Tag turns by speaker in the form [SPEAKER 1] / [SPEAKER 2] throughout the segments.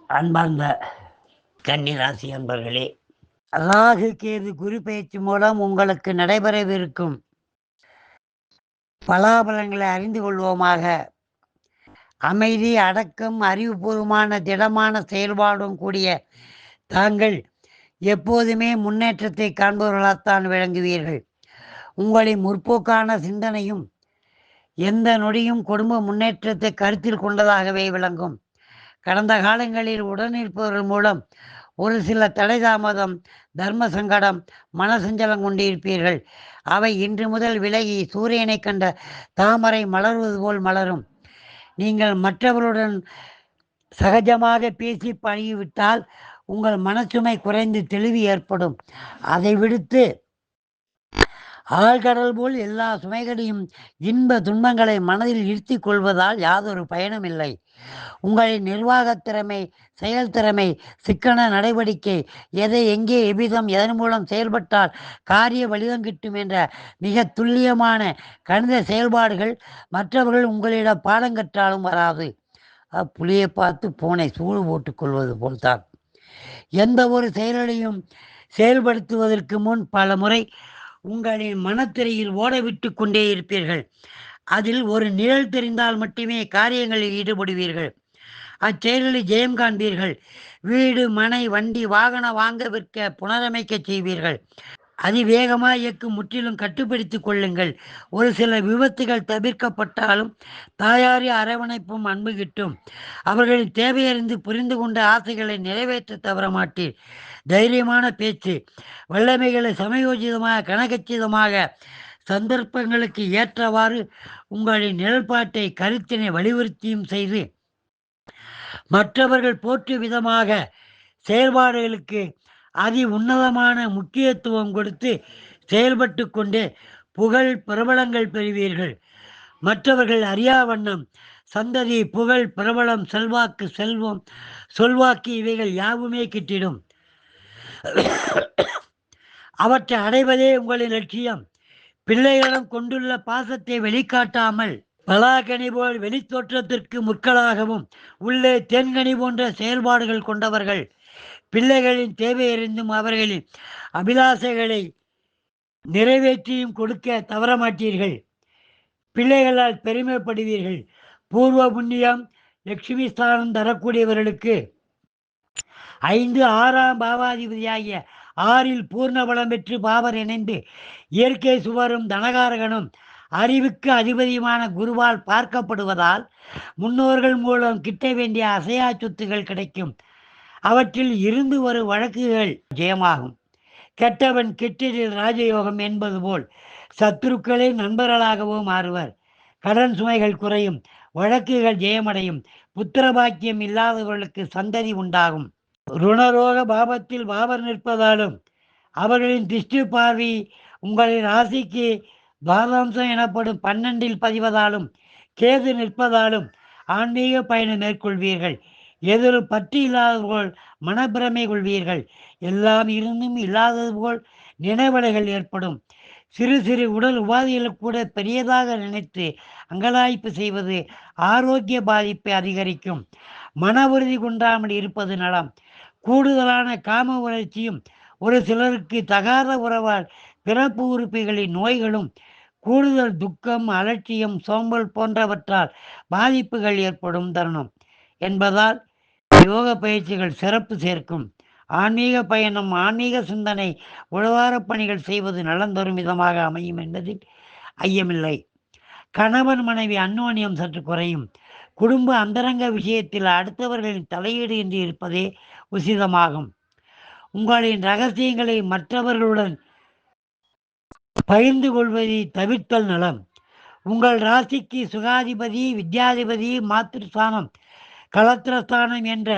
[SPEAKER 1] அன்பார்ந்த கன்னிராசி அன்பர்களே, ராகு கேது குரு பயிற்சி மூலம் உங்களுக்கு நடைபெறவிருக்கும் பலாபலங்களை அறிந்து கொள்வோமாக. அமைதி, அடக்கம், அறிவுபூர்வமான திடமான செயல்பாடும் கூடிய தாங்கள் எப்போதுமே முன்னேற்றத்தை காண்பவர்களாகத்தான் விளங்குவீர்கள். உங்களின் முற்போக்கான சிந்தனையும் எந்த நொடியும் குடும்ப முன்னேற்றத்தை கருத்தில் கொண்டதாகவே விளங்கும். கடந்த காலங்களில் உடனிருப்பவர்கள் மூலம் ஒரு சில தடை தாமதம், தர்ம சங்கடம், மனசஞ்சலம் கொண்டிருப்பீர்கள். அவை இன்று முதல் விலகி சூரியனை கண்ட தாமரை மலர்வது போல் மலரும். நீங்கள் மற்றவர்களுடன் சகஜமாக பேசி பழகிவிட்டால் உங்கள் மனச்சுமை குறைந்து தெளிவு ஏற்படும். அதை விடுத்து ஆழ்கடல் போல் எல்லா சுமைகளையும் இன்ப துன்பங்களை மனதில் இருத்தி கொள்வதால் யாதொரு பயனும் இல்லை. உங்களின் நிர்வாகத் திறமை, செயல்திறமை, சிக்கன நடவடிக்கை, எதை எங்கே எவ்விதம் எதன் மூலம் செயல்பட்டால் காரிய வலிதம் கிட்டும் என்ற மிக துல்லியமான கணித செயல்பாடுகள் மற்றவர்கள் உங்களிடம் பாடம் கற்றாலும் வராது. புலியை பார்த்து பூனை சூடு போட்டுக் கொள்வது போல்தான். எந்த ஒரு செயலையும் செயல்படுத்துவதற்கு முன் பல முறை உங்களின் மனத்திரையில் ஓடவிட்டு கொண்டே இருப்பீர்கள். அதில் ஒரு நிழல் தெரிந்தால் மட்டுமே காரியங்களில் ஈடுபடுவீர்கள். அச்செயல்களில் ஜெயம் காண்பீர்கள். வீடு, மனை, வண்டி, வாகனம் வாங்க விற்க புனரமைக்க செய்வீர்கள். அதிவேகமாக இயக்கும் முற்றிலும் கட்டுப்படுத்திக் கொள்ளுங்கள். ஒரு சில விபத்துகள் தவிர்க்கப்பட்டாலும் தாயாரி அரவணைப்பும் அன்பு கிட்டும். அவர்களின் தேவையறிந்து புரிந்து கொண்ட ஆசைகளை நிறைவேற்ற தவற மாட்டீர். தைரியமான பேச்சு, வல்லமைகளை சமயோஜிதமாக கனகச்சிதமாக சந்தர்ப்பங்களுக்கு ஏற்றவாறு உங்களின் நிழல்பாட்டை கருத்தினை வலியுறுத்தியும் செய்து மற்றவர்கள் போற்றும் விதமாக செயல்பாடுகளுக்கு அதி உன்னதமான முக்கியத்துவம் கொடுத்து செயல்பட்டு கொண்டு புகழ் பிரபலங்கள் பெறுவீர்கள். மற்றவர்கள் அறியா வண்ணம் சந்ததி, புகழ், பிரபலம், செல்வாக்கு, செல்வம், சொல்வாக்கு இவைகள் யாவுமே கிட்டிடும். அவற்றை அடைவதே உங்களின் லட்சியம். பிள்ளைகளிடம் கொண்டுள்ள பாசத்தை வெளிக்காட்டாமல் பலாகனி போல் வெளித்தோற்றத்திற்கு முற்களாகவும் உள்ளே தேன்கனி போன்ற செயல்பாடுகள் கொண்டவர்கள். பிள்ளைகளின் தேவையறிந்தும் அவர்களின் அபிலாசைகளை நிறைவேற்றியும் கொடுக்க தவறமாட்டீர்கள். பிள்ளைகளால் பெருமைப்படுவீர்கள். பூர்வ புண்ணியம், லட்சுமி ஸ்தானம் தரக்கூடியவர்களுக்கு 5, 6ஆம் பாவாதிபதியாகிய 6ல் பூர்ண பலம் பெற்று பாவர் இணைந்து இயற்கை சுவரும் தனகாரகனும் அறிவுக்கு அதிபதியுமான குருவால் பார்க்கப்படுவதால் முன்னோர்கள் மூலம் கிட்ட வேண்டிய அசையா சொத்துகள் கிடைக்கும். அவற்றில் இருந்து வரும் வழக்குகள் ஜெயமாகும். கெட்டவன் கெட்டதில் ராஜயோகம் என்பது போல் சத்துருக்களே நண்பர்களாகவும் மாறுவர். கடன் சுமைகள் குறையும். வழக்குகள் ஜெயமடையும். புத்திரபாக்கியம் இல்லாதவர்களுக்கு சந்ததி உண்டாகும். ருணரோக பாபத்தில் பாவர் நிற்பதாலும் அவர்களின் திருஷ்டி பார்வை உங்களின் ராசிக்கு பாதாம்சம் எனப்படும் 12ல் பதிவதாலும் கேது நிற்பதாலும் ஆன்மீக பயணம் மேற்கொள்வீர்கள். எதிலும் பற்று இல்லாதது போல் மனப்பிரமை கொள்வீர்கள். எல்லாம் இருந்தும் இல்லாதது போல் நினைவலைகள் ஏற்படும். சிறு சிறு உடல் உபாதைகள் கூட பெரியதாக நினைத்து அங்கலாய்ப்பு செய்வது ஆரோக்கிய பாதிப்பை அதிகரிக்கும். மன உறுதி கொண்டாமல் இருப்பது நலம். கூடுதலான காம உணர்ச்சியும் ஒரு சிலருக்கு தகாத உறவால் பிறப்பு உறுப்புகளின் நோய்களும் கூடுதல் துக்கம், அலட்சியம், சோம்பல் போன்றவற்றால் பாதிப்புகள் ஏற்படும் தருணம் என்பதால் யோக பயிற்சிகள் சிறப்பு சேர்க்கும். ஆன்மீக பயணம், ஆன்மீக சிந்தனை, உழவார பணிகள் செய்வது நலம் தரும் விதமாக அமையும் என்பதில் ஐயமில்லை. கணவன் மனைவி அந்யோன்யம் சற்று குறையும். குடும்ப அந்தரங்க விஷயத்தில் அடுத்தவர்களின் தலையீடு இன்றி இருப்பதே உசிதமாகும். உங்களின் ரகசியங்களை மற்றவர்களுடன் பகிர்ந்து கொள்வதை தவிர்த்தல் நலம். உங்கள் ராசிக்கு சுகாதிபதி, வித்யாதிபதி, மாத்திருஸ்தானம், கலத்திரஸ்தானம் என்ற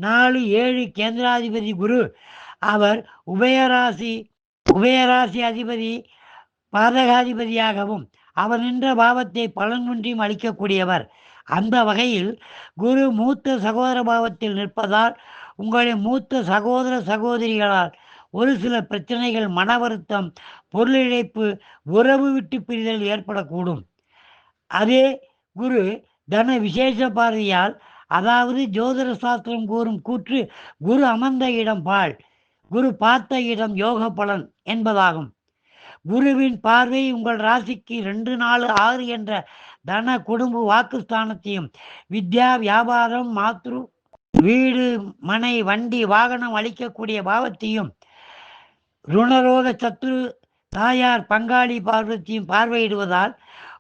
[SPEAKER 1] 4, 7 கேந்திராதிபதி குரு. அவர் உபயராசி அதிபதி, பாதகாதிபதியாகவும் அவர் நின்ற பாவத்தை பலன்குன்றியும் அளிக்கக்கூடியவர். அந்த வகையில் குரு மூத்த சகோதர பாவத்தில் நிற்பதால் உங்களின் மூத்த சகோதர சகோதரிகளால் ஒரு சில பிரச்சனைகள், மன வருத்தம், பொருளிழப்பு, உறவு விட்டு பிரிதல் ஏற்படக்கூடும். அதே குரு தன விசேஷ பார்வையால் அதாவது ஜோதிட சாஸ்திரம் கூறும் கூற்று குரு அமர்ந்த இடம் பால், குரு பார்த்த இடம் யோக பலன் என்பதாகும். குருவின் பார்வை உங்கள் ராசிக்கு 2, 4, 6 என்ற தன குடும்ப வாக்குஸ்தானத்தையும், வித்யா வியாபாரம் மாத்ரு வீடு மனை வண்டி வாகனம் அளிக்கக்கூடிய பாவத்தையும், ருணரோக சத்துரு தாயார் பங்காளி பார்வத்தையும் பார்வையிடுவதால்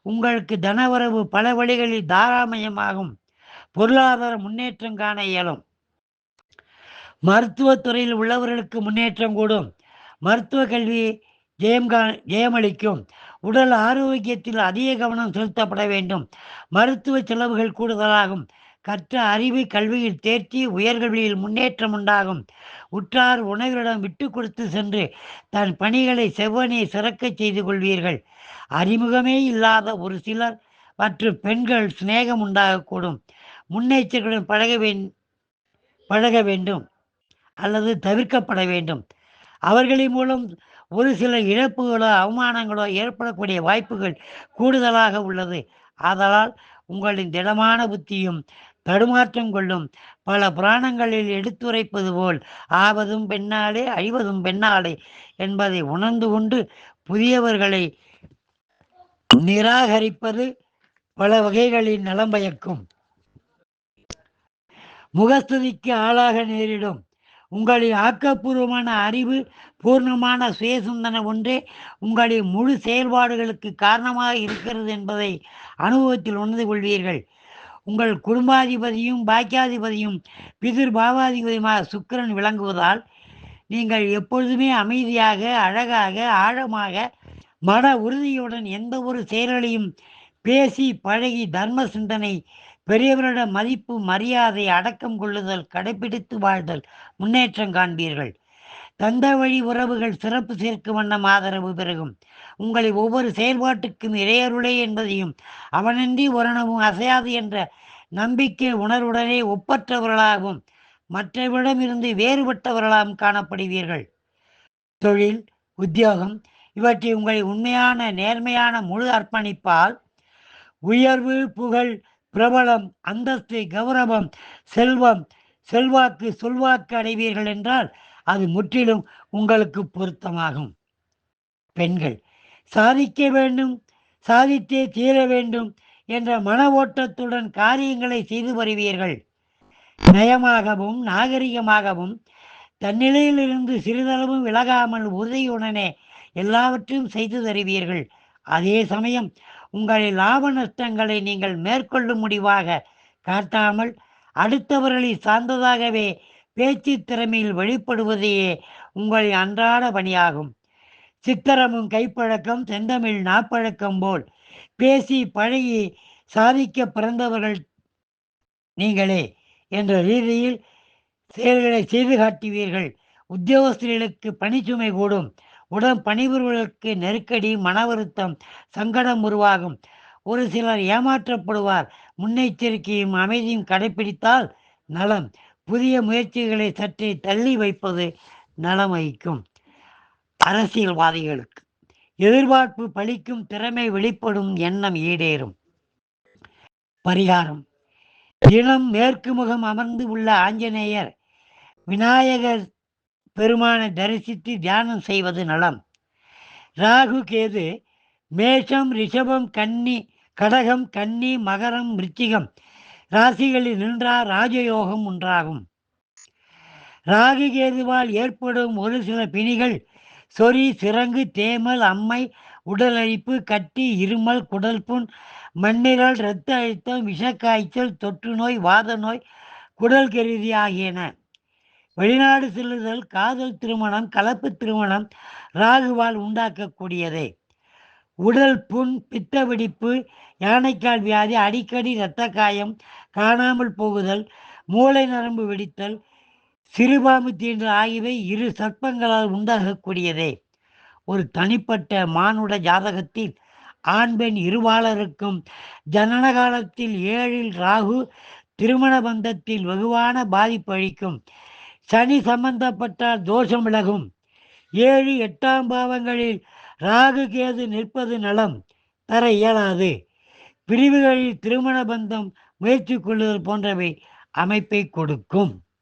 [SPEAKER 1] உங்களுக்கு தனவரவு பல வழிகளில் தாராமயமாகும், பொருளாதார முன்னேற்றம் காண இயலும். மருத்துவத்துறையில் உள்ளவர்களுக்கு முன்னேற்றம் கூடும். மருத்துவ கல்வி ஜெயமளிக்கும். உடல் ஆரோக்கியத்தில் அதிக கவனம் செலுத்தப்பட வேண்டும். மருத்துவ செலவுகள் கூடுதலாகும். கற்ற அறிவு கல்வியில் தேர்ச்சி, உயர்கல்வியில் முன்னேற்றம் உண்டாகும். உற்றார் உணவிடம் விட்டு கொடுத்து சென்று தன் பணிகளை செவ்வனே சிறக்கச் செய்து கொள்வீர்கள். அறிமுகமே இல்லாத ஒரு சிலர் மற்றும் பெண்கள் சிநேகம் உண்டாகக்கூடும். முன்னெச்சரிக்கையுடன் பழக வேண்டும் அல்லது தவிர்க்கப்பட வேண்டும். அவர்களின் மூலம் ஒரு சில இழப்புகளோ அவமானங்களோ ஏற்படக்கூடிய வாய்ப்புகள் கூடுதலாக உள்ளது. ஆதலால் உங்களின் திடமான புத்தியும் தடுமாற்றம் கொள்ளும். பல புராணங்களில் எடுத்துரைப்பது போல் ஆவதும் பெண்ணாலே அழிவதும் பெண்ணாலே என்பதை உணர்ந்து கொண்டு புதியவர்களை நிராகரிப்பது பல வகைகளில் நலம் பயக்கும். முகஸ்துதிக்கு ஆளாக நேரிடும். உங்களின் ஆக்கப்பூர்வமான அறிவு பூர்ணமான சுயசிந்தனை ஒன்றே உங்களின் முழு செயல்பாடுகளுக்கு காரணமாக இருக்கிறது என்பதை அனுபவத்தில் உணர்ந்து கொள்வீர்கள். உங்கள் குடும்பாதிபதியும் பாக்கியாதிபதியும் பிதிர் பாவாதிபதியுமாக சுக்கிரன் விளங்குவதால் நீங்கள் எப்பொழுதுமே அமைதியாக, அழகாக, ஆழமாக, மன உறுதியுடன் எந்த ஒரு செயல்களையும் பேசி பழகி தர்ம சிந்தனை, பெரியவரிட மதிப்பு, மரியாதை, அடக்கம் கொள்ளுதல், கடைபிடித்து வாழ்தல் முன்னேற்றம் காண்பீர்கள். தந்த வழி உறவுகள் சிறப்பு சேர்க்கும் வண்ணம் ஆதரவு பெருகும். உங்களை ஒவ்வொரு செயல்பாட்டுக்கும் இறையருளே என்பதையும் அவனின்றி ஒரணமும் அசையாது என்ற நம்பிக்கை உணர்வுடனே ஒப்பற்றவர்களாகவும் மற்றவரிடமிருந்து வேறுபட்டவர்களாகவும் காணப்படுவீர்கள். தொழில், உத்தியோகம் இவற்றை உங்களை உண்மையான நேர்மையான முழு அர்ப்பணிப்பால் உயர்வு, புகழ், பிரபலம், அந்தஸ்து, கௌரவம், செல்வம், செல்வாக்கு, சொல்வாக்கு அடைவீர்கள் என்றால் அது முற்றிலும் உங்களுக்கு பொருத்தமாகும். பெண்கள் சாதிக்க வேண்டும், சாதித்தே தீர வேண்டும் என்ற மன ஓட்டத்துடன் காரியங்களை செய்து வருவீர்கள். நயமாகவும் நாகரிகமாகவும் தன்னிலையிலிருந்து சிறிதளவும் விலகாமல் உறுதியுடனே எல்லாவற்றையும் செய்து தருவீர்கள். அதே சமயம் உங்களின் லாப நஷ்டங்களை நீங்கள் மேற்கொள்ளும் முடிவாக காட்டாமல் அடுத்தவர்களை சார்ந்ததாகவே பேச்சு திறமையில் வெளிப்படுவதையே உங்களின் அன்றாட பணியாகும். சித்திரமும் கைப்பழக்கம், செந்தமிழ் நாப்பழக்கம் போல் பேசி பழகி சாதிக்க பிறந்தவர்கள் நீங்களே என்ற ரீதியில் செயல்களை செய்து காட்டுவீர்கள். உத்தியோகஸ்தர்களுக்கு பணிச்சுமை கூடும். உடன் பணிபுரிவர்களுக்கு நெருக்கடி, மன வருத்தம், சங்கடம் உருவாகும். ஒரு சிலர் ஏமாற்றப்படுவார். முன்னெச்சரிக்கையும் அமைதியும் கடைபிடித்தால் நலம். புதிய முயற்சிகளை சற்றே தள்ளி வைப்பது நலம் வைக்கும். அரசியல்வாதிகளுக்கு எதிர்பார்ப்பு பலிக்கும், திறமை வெளிப்படும், எண்ணம் ஈடேறும். பரிகாரம்: தினம் மேற்கு முகம் அமர்ந்து உள்ள ஆஞ்சநேயர், விநாயகர் பெருமானை தரிசித்து தியானம் செய்வது நலம். ராகு கேது மேஷம், ரிஷபம், கன்னி, கடகம், கன்னி, மகரம், விருச்சிகம் ராசிகளில் நின்றால் ராஜயோகம் உண்டாகும். ராகு கேதுவால் ஏற்படும் ஒரு சில பிணிகள் சொறி, சிரங்கு, தேமல், அம்மை, உடலழிப்பு, கட்டி, இருமல், குடல் புண், மண்ணீரல், இரத்த அழுத்தம், விஷக்காய்ச்சல், தொற்று நோய், வாத நோய், குடல் கெருதி ஆகியன. வெளிநாடு செல்லுதல், காதல் திருமணம், கலப்பு திருமணம் ராகுவால் உண்டாக்கக்கூடியதே. உடல் புண், பித்த வெடிப்பு, யானைக்கால் வியாதி, அடிக்கடி இரத்த காயம், காணாமல் போகுதல், மூளை நரம்பு வெடித்தல், சிறுபாம்பு தீண்டல் ஆகியவை இரு சர்ப்பங்களால் உண்டாகக்கூடியதே. ஒரு தனிப்பட்ட மானுட ஜாதகத்தில் ஆண் பெண் இருபாலருக்கும் ஜனன காலத்தில் 7ல் ராகு திருமண பந்தத்தில் வெகுவான பாதிப்பு அளிக்கும். சனி சம்பந்தப்பட்டால் தோஷம் விலகும். 7, 8ஆம் பாவங்களில் ராகு கேது நிற்பது நலம் தர இயலாது. பிரிவுகளில் திருமண பந்தம், முயற்சி கொள்ளுதல் போன்றவை அமைப்பை கொடுக்கும்.